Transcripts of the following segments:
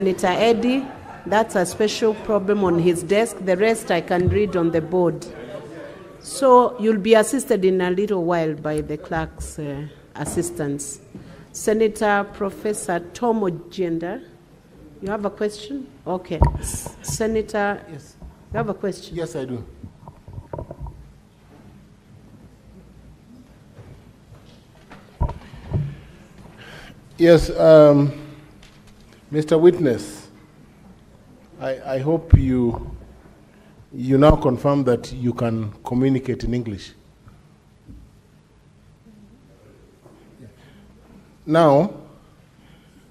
Senator Eddie. That's a special problem on his desk. The rest I can read on the board. So you'll be assisted in a little while by the clerk's assistants. Senator Professor Tom Ojenda, you have a question? Okay. Senator, yes. You have a question? Yes, I do. Yes, Mr. Witness, I hope you now confirm that you can communicate in English. Now,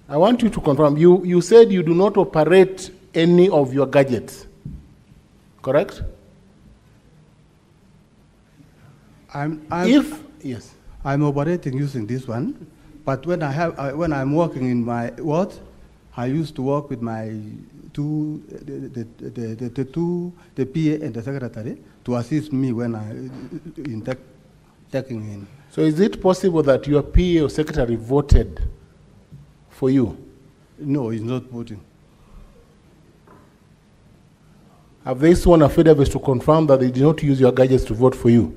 I want you to confirm. You said you do not operate any of your gadgets, correct? Yes. I'm operating using this one, but when I'm working in my ward, I used to work with my the PA and the secretary to assist me when taking in. So is it possible that your PA or secretary voted for you? No, he's not voting. Have they sworn affidavits to confirm that they did not use your gadgets to vote for you?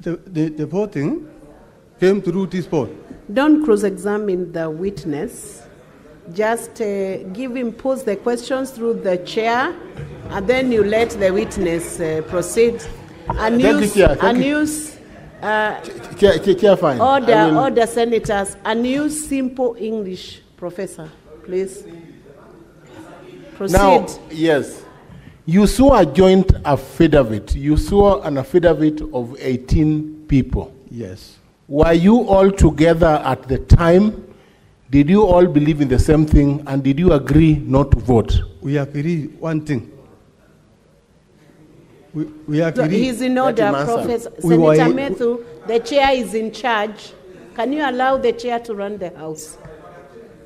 The voting came through this board. Don't cross-examine the witness. Just give him, pose the questions through the chair, and then you let the witness proceed. Order, senators. And use simple English, Professor, please. Proceed. Now, yes, you saw a joint affidavit. You saw an affidavit of 18 people. Yes. Were you all together at the time? Did you all believe in the same thing? And did you agree not to vote? We agree one thing. We agree. So he's in order, Professor. Senator Methu, the chair is in charge. Can you allow the chair to run the House?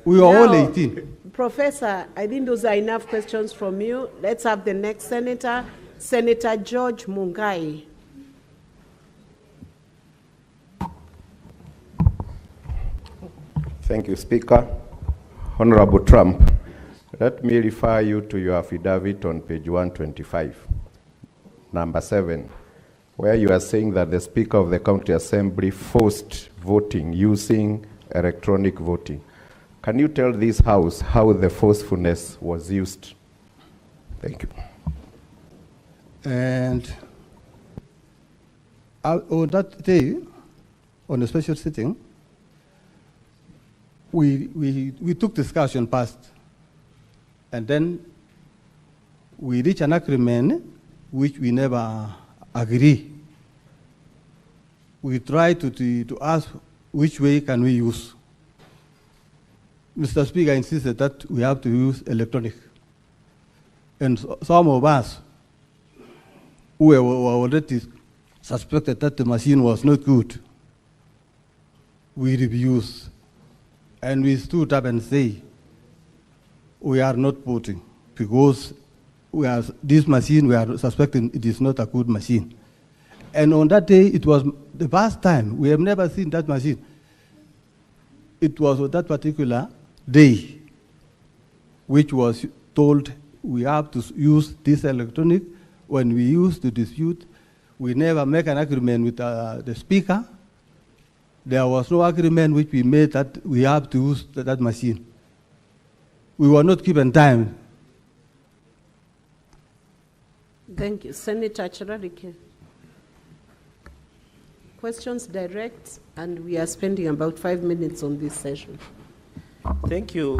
We are all 18. Professor, I think those are enough questions from you. Let's have the next senator, Senator George Mungai. Thank you, Speaker. Honorable Trump, let me refer you to your affidavit on page 125, number 7, where you are saying that the Speaker of the County Assembly forced voting using electronic voting. Can you tell this House how the forcefulness was used? Thank you. And on that day, on a special sitting, we took discussion past, and then we reached an agreement which we never agree. We tried to ask which way can we use. Mr. Speaker insisted that we have to use electronic. And some of us who were already suspected that the machine was not good, we refused. And we stood up and say, we are not voting because this machine, we are suspecting it is not a good machine. And on that day, it was the first time. We have never seen that machine. It was on that particular day which was told we have to use this electronic. When we use the dispute, we never make an agreement with the Speaker. There was no agreement which we made that we have to use that machine. We were not given time. Thank you. Senator Chararike. Questions direct, and we are spending about 5 minutes on this session. Thank you,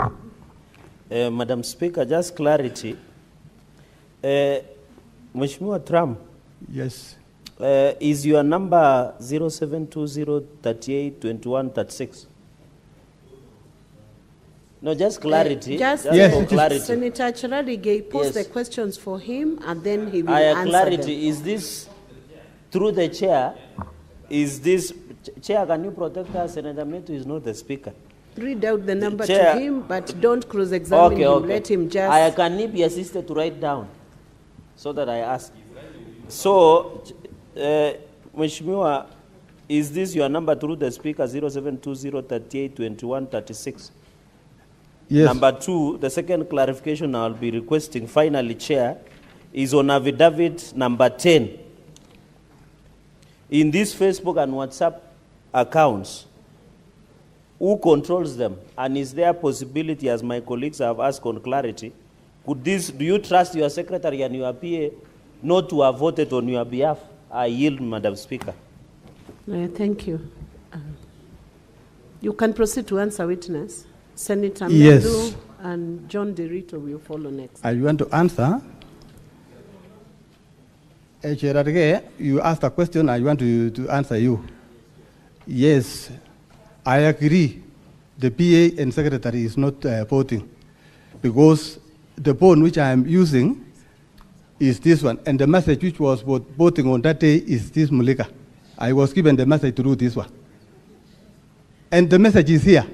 Madam Speaker. Just clarity. Mheshimiwa Trump. Yes. Is your number 0720382136? No, just clarity. Just yes, for clarity. Senator Chararike posed the questions for him, and then he will answer clarity. them. Is this through the chair? Is this chair? Can you protect us? Senator Metu is not the Speaker. Read out the number to him, but don't cross-examine him. Okay. Let him just. Can he be assisted to write down, so that I ask? So, Mheshimiwa, is this your number through the Speaker, 0720382136? Yes. Number 2, the second clarification I'll be requesting, finally, Chair, is on affidavit number 10. In these Facebook and WhatsApp accounts, who controls them? And is there a possibility, as my colleagues have asked on clarity, do you trust your secretary and your PA not to have voted on your behalf? I yield, Madam Speaker. Thank you. You can proceed to answer, witness. Senator Yes. Medu and John Derito will follow next. I want to answer. You asked a question, I want to answer you. Yes, I agree. The PA and secretary is not voting because the phone which I am using is this one, and the message which was voting on that day is this Mulika. I was given the message to do this one. And the message is here.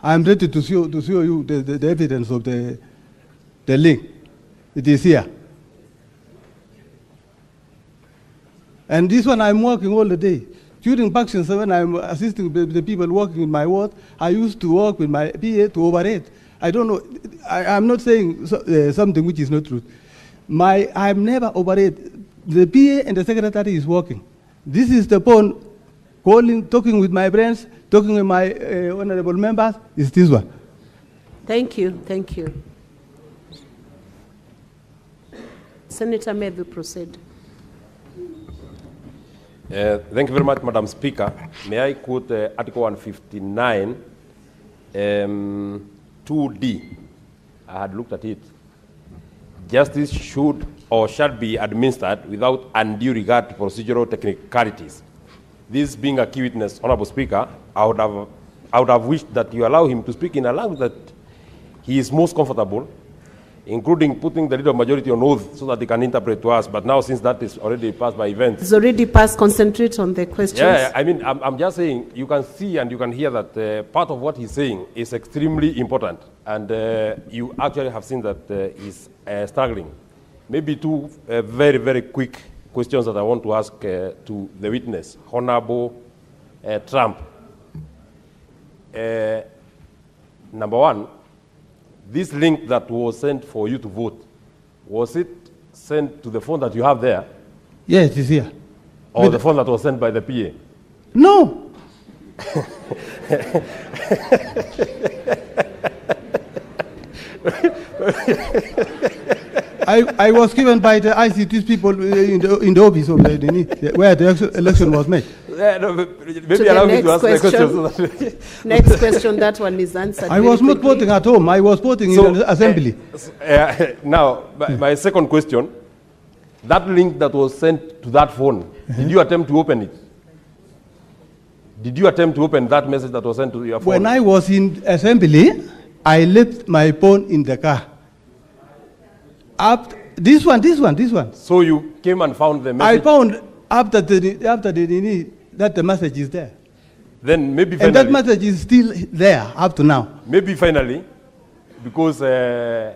I am ready to show you the evidence of the link. It is here. And this one I'm working all the day. During functions, when I'm assisting the people working in my ward, I used to work with my PA to overrate. I don't know, I'm not saying something which is not true. I'm never overrated. The PA and the secretary is working. This is the phone, calling, talking with my friends, talking with my honorable members, is this one. Thank you, thank you. Senator Medu, proceed. Thank you very much, Madam Speaker. May I quote Article 159, 2D. I had looked at it. Justice should or shall be administered without undue regard to procedural technicalities. This being a key witness, Honorable Speaker, I would have wished that you allow him to speak in a language that he is most comfortable, including putting the leader of majority on oath so that they can interpret to us. But now, since that is already passed by events. It's already passed. Concentrate on the questions. Yeah, I mean, I'm just saying, you can see and you can hear that part of what he's saying is extremely important. And you actually have seen that he's struggling. Maybe two very, very quick questions that I want to ask to the witness, Honorable Trump. Number one, this link that was sent for you to vote, was it sent to the phone that you have there? Yes, it is here. Or the phone that was sent by the PA? No. I was given by the ICT people in the office of where the election was made. No, maybe allow me to ask the question. So that next question, that one is answered. I was not voting at home. I was voting in the assembly. Now, my second question, that link that was sent to that phone, did you attempt to open it? Did you attempt to open that message that was sent to your phone? When I was in assembly, I left my phone in the car. This one. So you came and found the message? I found after that the message is there. Then maybe finally. And that message is still there up to now. Maybe finally, because I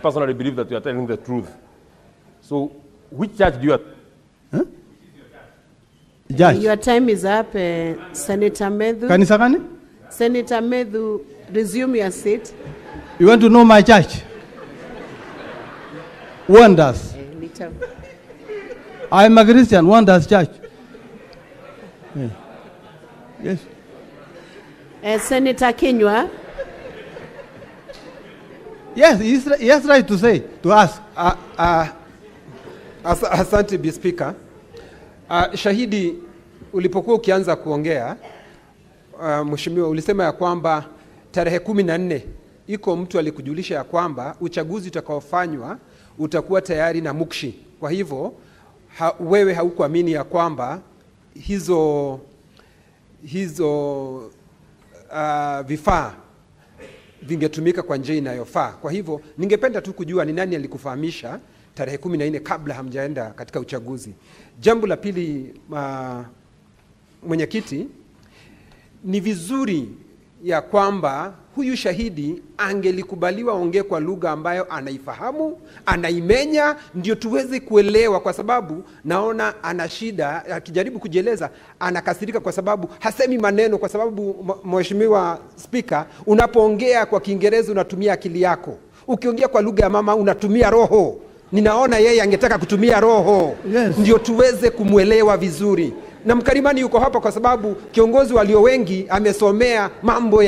personally believe that you are telling the truth. So which judge do you huh? Judge. Your time is up, Senator Medu. Kanisagani? Senator Medu, resume your seat. You want to know my church? Wonders. I am a Christian, Wonders Church. Yeah. Yes. Senator Kenywa. Yes, he has right to say, to ask. Asante Bi Speaker. Shahidi, ulipokuwa ukianza kuongea, Mheshimiwa, ulisema ya kwamba tarehe 14 iko mtu alikujulisha ya kwamba uchaguzi utakaofanywa utakuwa tayari na mukshi. Kwa hivyo wewe haukuamini ya kwamba hizo vifaa vingetumika kwa njia inayofaa. Kwa hivyo ningependa tu kujua ni nani alikufahamisha tarehe 14 kabla hamjaenda katika uchaguzi. Jambo la pili, mwenyekiti, ni vizuri ya kwamba huyu shahidi angelikubaliwa ongee kwa lugha ambayo anaifahamu, anaimenya, ndio tuweze kuelewa, kwa sababu naona ana shida akijaribu kujieleza, anakasirika kwa sababu hasemi maneno, kwa sababu Mheshimiwa Spika, unapoongea kwa Kiingereza unatumia akili yako. Ukiongea kwa lugha ya mama unatumia roho. Ninaona yeye angetaka kutumia roho. Yes. Ndio tuweze kumuelewa vizuri. Na Mkarimani yuko hapa kwa sababu kiongozi walio wengi amesomea mambo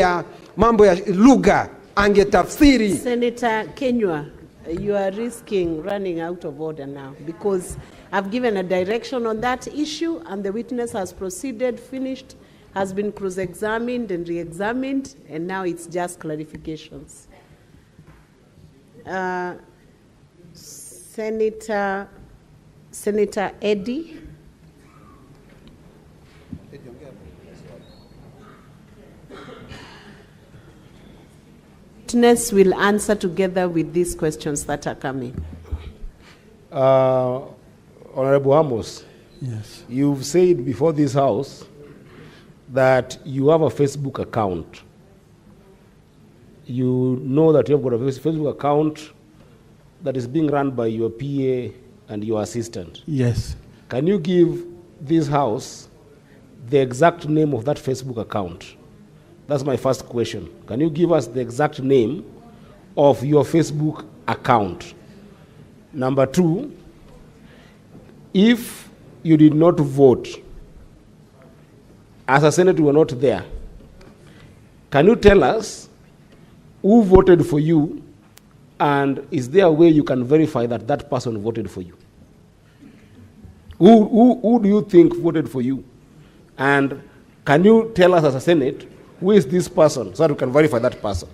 ya lugha, angetafsiri. Senator Kenywa, you are risking running out of order now because I've given a direction on that issue and the witness has proceeded, finished, has been cross-examined and re-examined, and now it's just clarifications. Senator Eddie. Witness will answer together with these questions that are coming. Honorable Amos, Yes. you've said before this House that you have a Facebook account. You know that you have got a Facebook account that is being run by your PA and your assistant. Yes. Can you give this House the exact name of that Facebook account? That's my first question. Can you give us the exact name of your Facebook account? Number two, if you did not vote, as a Senate you were not there, can you tell us who voted for you, and is there a way you can verify that that person voted for you? Who do you think voted for you? And can you tell us as a Senate, who is this person, so that we can verify that person?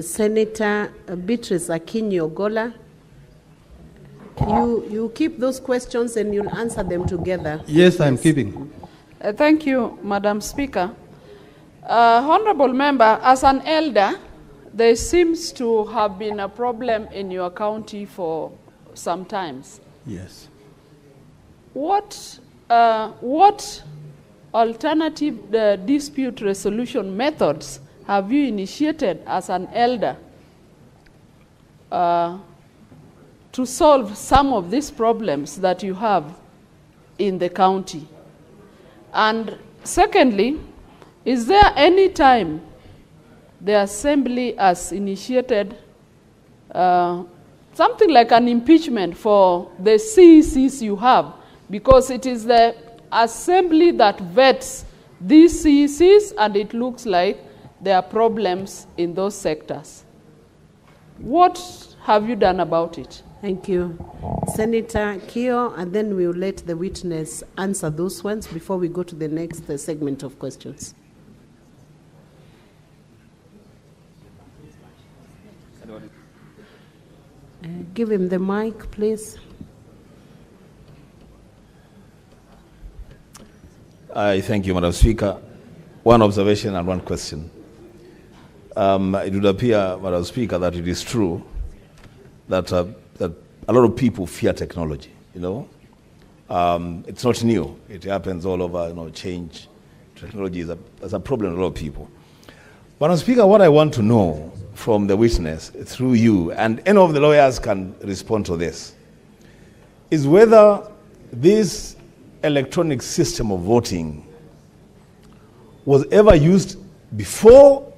Senator Beatrice Akinyi-Ogola, you keep those questions and you'll answer them together. Yes, I'm keeping. Thank you, Madam Speaker. Honorable Member, as an elder, there seems to have been a problem in your county for some times. Yes. What alternative dispute resolution methods have you initiated as an elder to solve some of these problems that you have in the county? And secondly, is there any time the Assembly has initiated something like an impeachment for the CECs you have? Because it is the Assembly that vets these CECs, and it looks like there are problems in those sectors. What have you done about it? Thank you. Senator Kio, and then we'll let the witness answer those ones before we go to the next segment of questions. Give him the mic, please. I thank you, Madam Speaker. One observation and one question. It would appear, Madam Speaker, that it is true that that a lot of people fear technology. You know, it's not new. It happens all over. You know, change. Technology is a problem with a lot of people. Madam Speaker, what I want to know from the witness through you, and any of the lawyers can respond to this, is whether this electronic system of voting was ever used before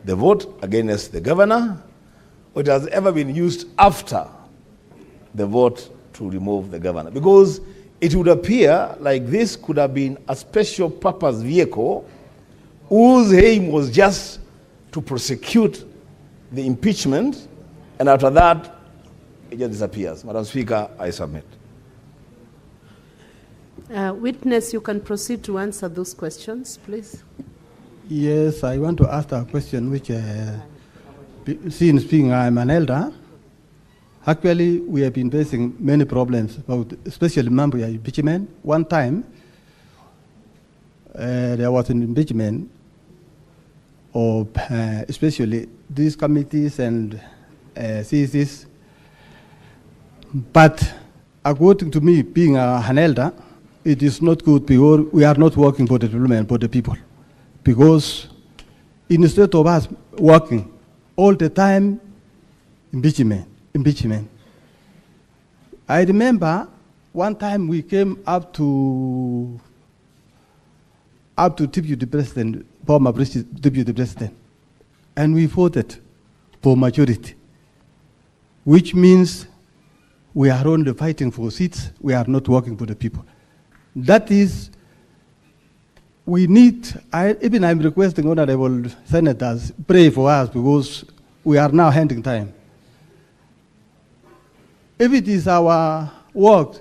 the vote against the governor, or it has ever been used after the vote to remove the governor. Because it would appear like this could have been a special purpose vehicle whose aim was just to prosecute the impeachment, and after that, it just disappears. Madam Speaker, I submit. Witness, you can proceed to answer those questions, please. Yes, I want to ask a question which, since being I'm an elder, actually we have been facing many problems, about, especially member impeachment. One time, there was an impeachment of especially these committees and CCs. But according to me, being an elder, it is not good because we are not working for the development, for the people. Because instead of us working all the time, impeachment. I remember one time we came up to deputy president, former deputy president, and we voted for majority, which means we are only fighting for seats, we are not working for the people. That is, we need, even I'm requesting honorable senators, pray for us because we are now handing time. If it is our work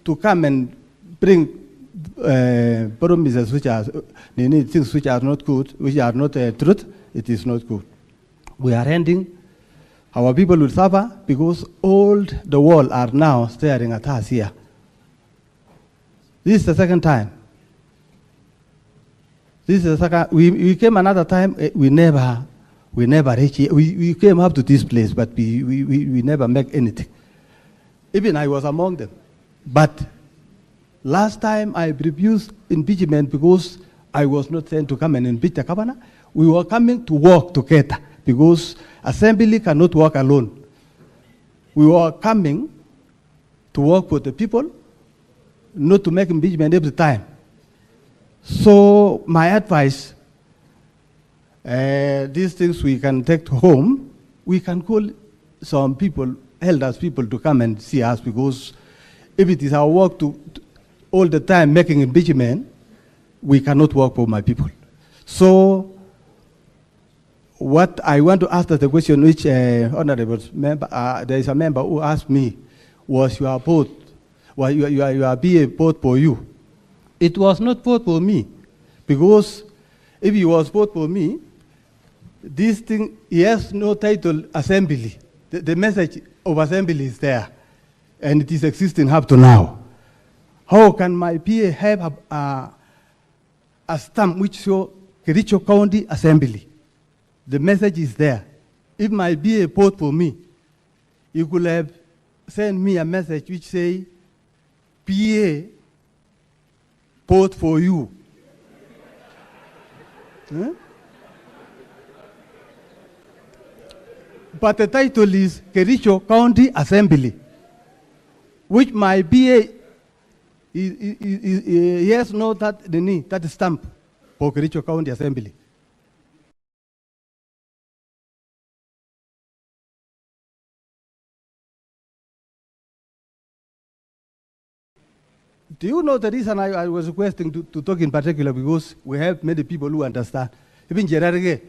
to come and bring promises which are, things which are not good, which are not truth, it is not good. We are ending. Our people will suffer because all the world are now staring at us here. This is the second time. This is the second. We came another time. We never reached here. We came up to this place, but we never make anything. Even I was among them. But last time I refused impeachment because I was not sent to come and impeach the governor. We were coming to work together because assembly cannot work alone. We were coming to work for the people, not to make impeachment every time. So my advice, these things we can take home, we can call some people, elders people to come and see us because if it is our work to all the time making impeachment, we cannot work for my people. So what I want to ask the question which honorable member, there is a member who asked me, was your vote, was your BA vote for you? It was not vote for me, because if it was vote for me, this thing, he has no title assembly. The message of assembly is there, and it is existing up to now. How can my PA have a stamp which shows Kericho County Assembly? The message is there. If my BA vote for me, you could have sent me a message which say, PA vote for you. Huh? But the title is Kericho County Assembly, which my BA he has no that stamp for Kericho County Assembly. Do you know the reason I was requesting to talk in particular? Because we have many people who understand. Even Gerarge,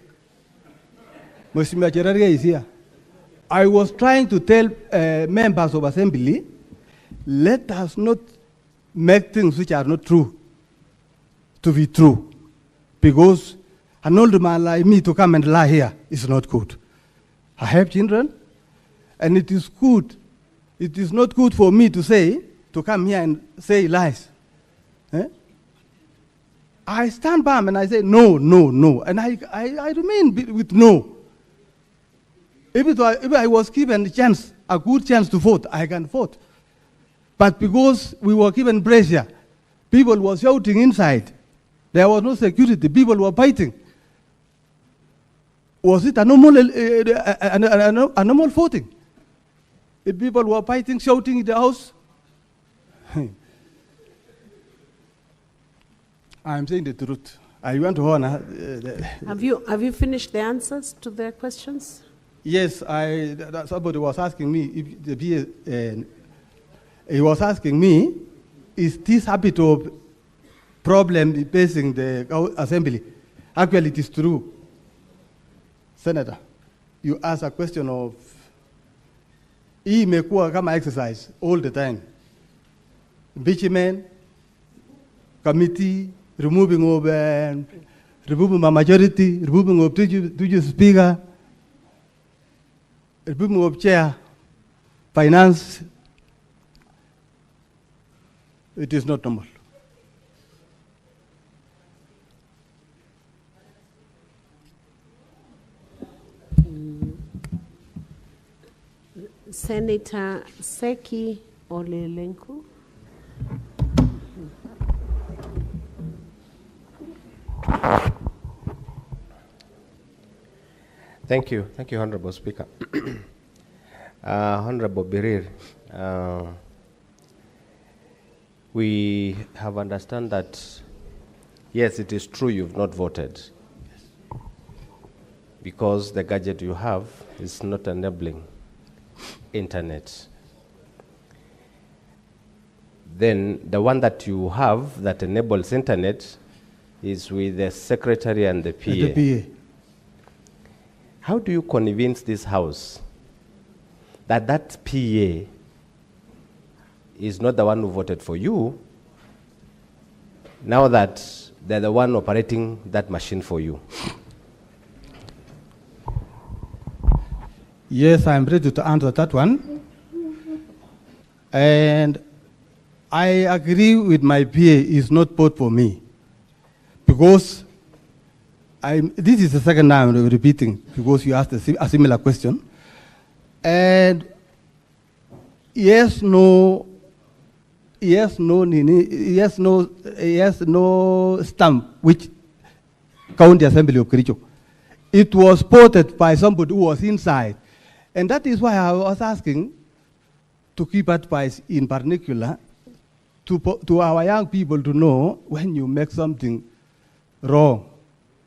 Mheshimiwa Gerarge is here. I was trying to tell members of assembly, let us not make things which are not true to be true. Because an old man like me to come and lie here is not good. I have children, and it is good. It is not good for me to come here and say lies. I stand by and I say no, no, no. And I remain with no. If I was given a good chance to vote, I can vote. But because we were given pressure, people were shouting inside. There was no security. People were fighting. Was it a normal voting? If people were fighting, shouting in the house, I'm saying the truth. I want to honor. Have you finished the answers to their questions? Yes, somebody was asking me if the BA, he was asking me, is this habit of problem facing the assembly? Actually, it is true. Senator, you ask a question of, imekuwa kama exercise all the time. Impeachment, committee, removing my majority, removing of two speaker, removing of chair, finance. It is not normal. Senator Seki Olelenku. Thank you, Honorable Speaker. Honorable Birir, we have understand that, yes, it is true you've not voted because the gadget you have is not enabling internet. Then the one that you have that enables internet is with the secretary and the PA. The PA. How do you convince this House that that PA is not the one who voted for you, now that they're the one operating that machine for you? Yes, I'm ready to answer that one. And I agree with my PA is not vote for me. Because this is the second time I'm repeating because you asked a similar question. And yes, no stamp which County Assembly of Kericho. It was voted by somebody who was inside. And that is why I was asking to keep advice in particular to our young people to know when you make something wrong,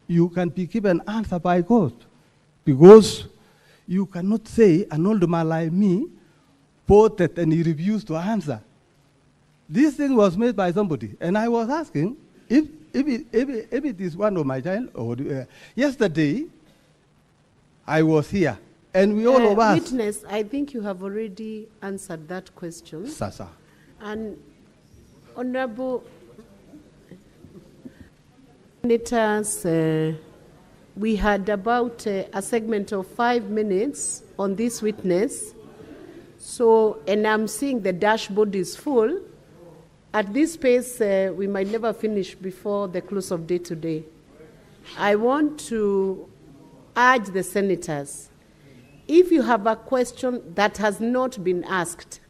you can be given an answer by God. Because you cannot say an old man like me voted and he refused to answer. This thing was made by somebody. And I was asking if it is one of my child, or yesterday I was here. And we all of us. Witness, I think you have already answered that question. Sasa. And Honorable Senators, we had about a segment of 5 minutes on this witness. So, and I'm seeing the dashboard is full. At this pace, we might never finish before the close of day today. I want to urge the senators, if you have a question that has not been asked,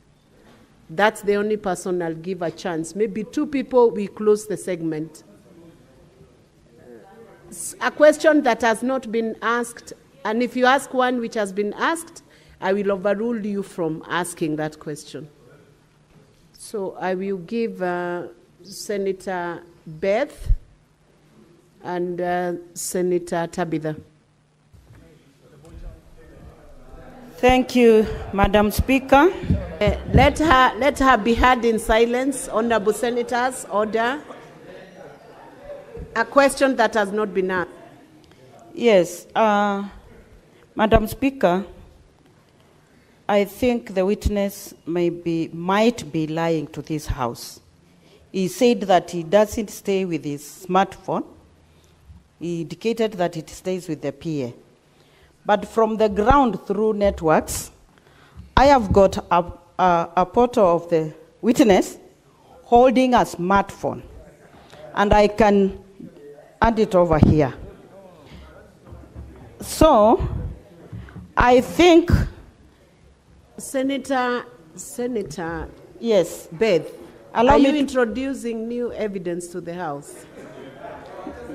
that's the only person I'll give a chance. Maybe 2 people, we close the segment. A question that has not been asked, and if you ask one which has been asked, I will overrule you from asking that question. So I will give Senator Beth and Senator Tabitha. Thank you, Madam Speaker. Let her be heard in silence. Honorable Senators, order. A question that has not been asked. Yes, Madam Speaker, I think the witness might be lying to this House. He said that he doesn't stay with his smartphone. He indicated that it stays with the PA. But from the ground through networks, I have got a photo of the witness holding a smartphone. And I can hand it over here. So, I think... Senator, yes, Beth, are you introducing new evidence to the House?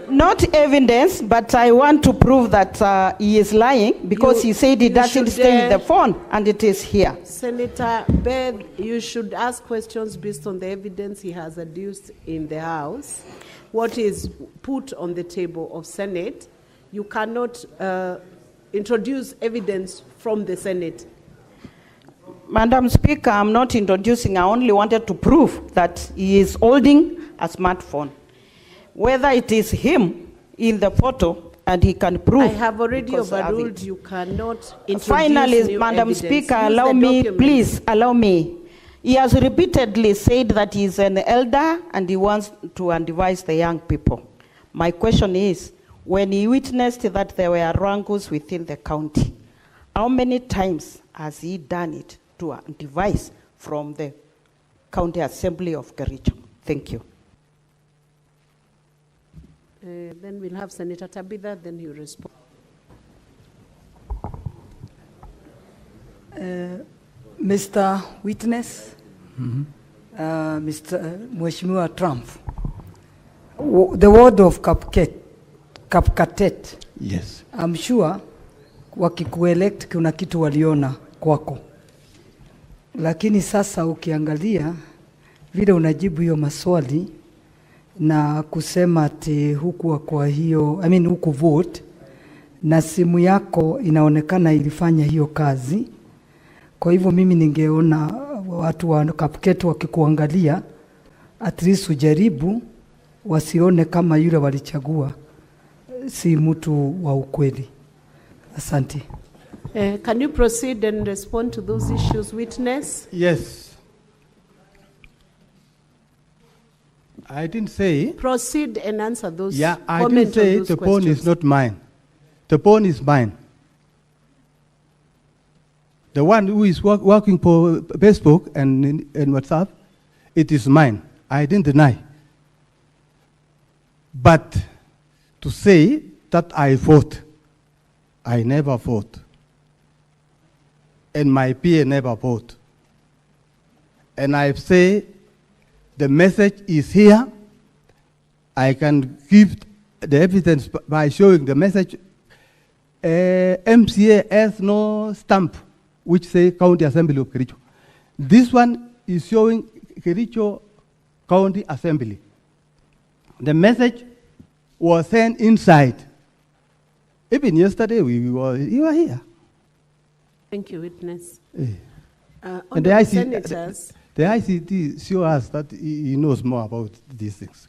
Not evidence, but I want to prove that he is lying because he said he doesn't stay with the phone, and it is here. Senator Beth, you should ask questions based on the evidence he has adduced in the House. What is put on the table of Senate, you cannot introduce evidence from the Senate. Madam Speaker, I'm not introducing. I only wanted to prove that he is holding a smartphone. Whether it is him in the photo, and he can prove. I have already overruled. You cannot introduce Finally, new Madam evidence. Speaker, Use allow the me, document. please, allow me. He has repeatedly said that he is an elder and he wants to advise the young people. My question is, when he witnessed that there were wrangles within the county, how many times has he done it to advise from the County Assembly of Kericho? Thank you. Then we'll have Senator Tabitha, then he'll respond. Mr. Witness, Mr. Mheshimiwa Trump, the word of cupcake Kapkatet. Yes. I'm sure wakikuelect kuna kitu waliona kwako. Lakini sasa ukiangalia vile unajibu hiyo maswali na kusema ati huku kwa hiyo, huku vote, na simu yako inaonekana ilifanya hiyo kazi. Kwa hivyo mimi ningeona watu wa Kapket wakikuangalia, at least ujaribu, wasione kama yule walichagua si mtu wa ukweli. Asante. Can you proceed and respond to those issues, witness? Yes. I didn't say. Proceed and answer those. Yeah, I didn't say the phone is not mine. The phone is mine. The one who is working for Facebook and WhatsApp, it is mine. I didn't deny. But to say that I vote, I never vote. And my peer never vote. And I say the message is here. I can give the evidence by showing the message. MCA has no stamp which say County Assembly of Kericho. This one is showing Kericho County Assembly. The message was sent inside. Even yesterday you were here. Thank you, witness. And the senators. The ICT shows us that he knows more about these things.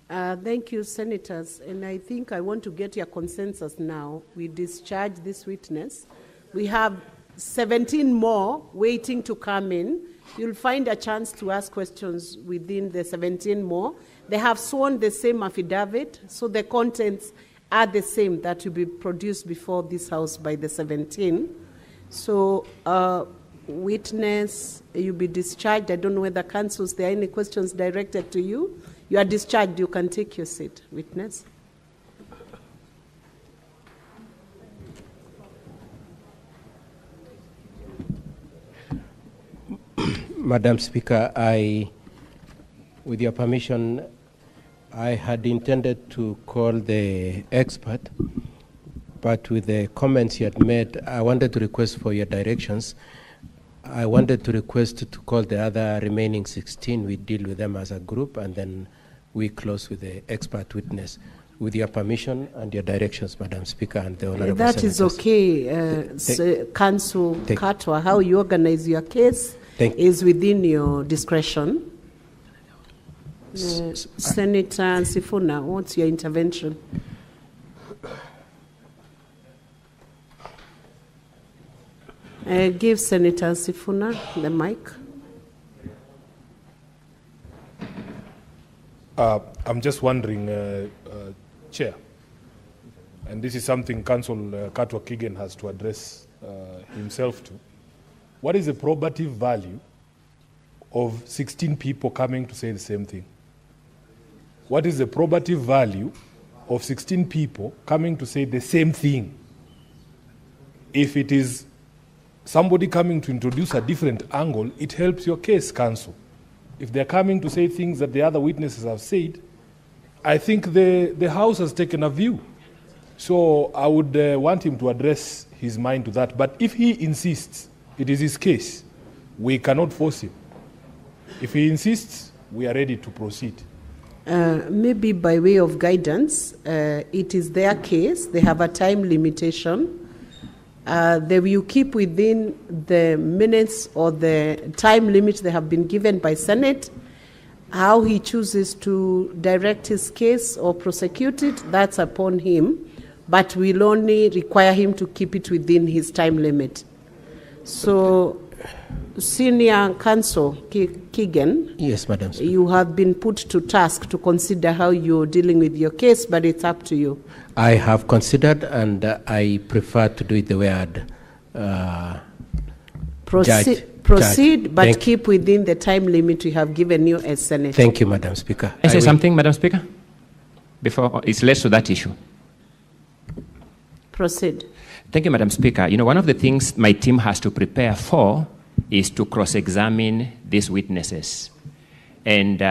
Thank you, senators. And I think I want to get your consensus now. We discharge this witness. We have 17 more waiting to come in. You'll find a chance to ask questions within the 17 more. They have sworn the same affidavit, so the contents are the same that will be produced before this House by the 17. So, witness, you'll be discharged. I don't know whether counsels, there are any questions directed to you. You are discharged. You can take your seat, witness. Madam Speaker, with your permission, I had intended to call the expert, but with the comments you had made, I wanted to request for your directions. I wanted to request to call the other remaining 16. We deal with them as a group, and then we close with the expert witness. With your permission and your directions, Madam Speaker, and the Honorable That Senators. is okay. Counsel Katwa, how you organize your case is within your discretion. Senator Sifuna, what's your intervention? Give Senator Sifuna the mic. I'm just wondering, Chair, and this is something Council Katwa Kigen has to address himself to. What is the probative value of 16 people coming to say the same thing? What is the probative value of 16 people coming to say the same thing? If it is somebody coming to introduce a different angle, it helps your case, counsel. If they're coming to say things that the other witnesses have said, I think the House has taken a view. So I would want him to address his mind to that. But if he insists, it is his case. We cannot force him. If he insists, we are ready to proceed. Maybe by way of guidance, it is their case. They have a time limitation. They will keep within the minutes or the time limit they have been given by Senate. How he chooses to direct his case or prosecute it, that's upon him, but we'll only require him to keep it within his time limit. So, Senior Counsel Kigen, yes, Madam Speaker. You have been put to task to consider how you're dealing with your case, but it's up to you. I have considered, and I prefer to do it the way I'd Proceed, but keep within the time limit we have given you as Senator. Thank you, Madam Speaker. Can I say something, Madam Speaker? Before it's less to that issue. Proceed. Thank you, Madam Speaker. You know, one of the things my team has to prepare for is to cross-examine these witnesses. And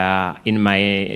in my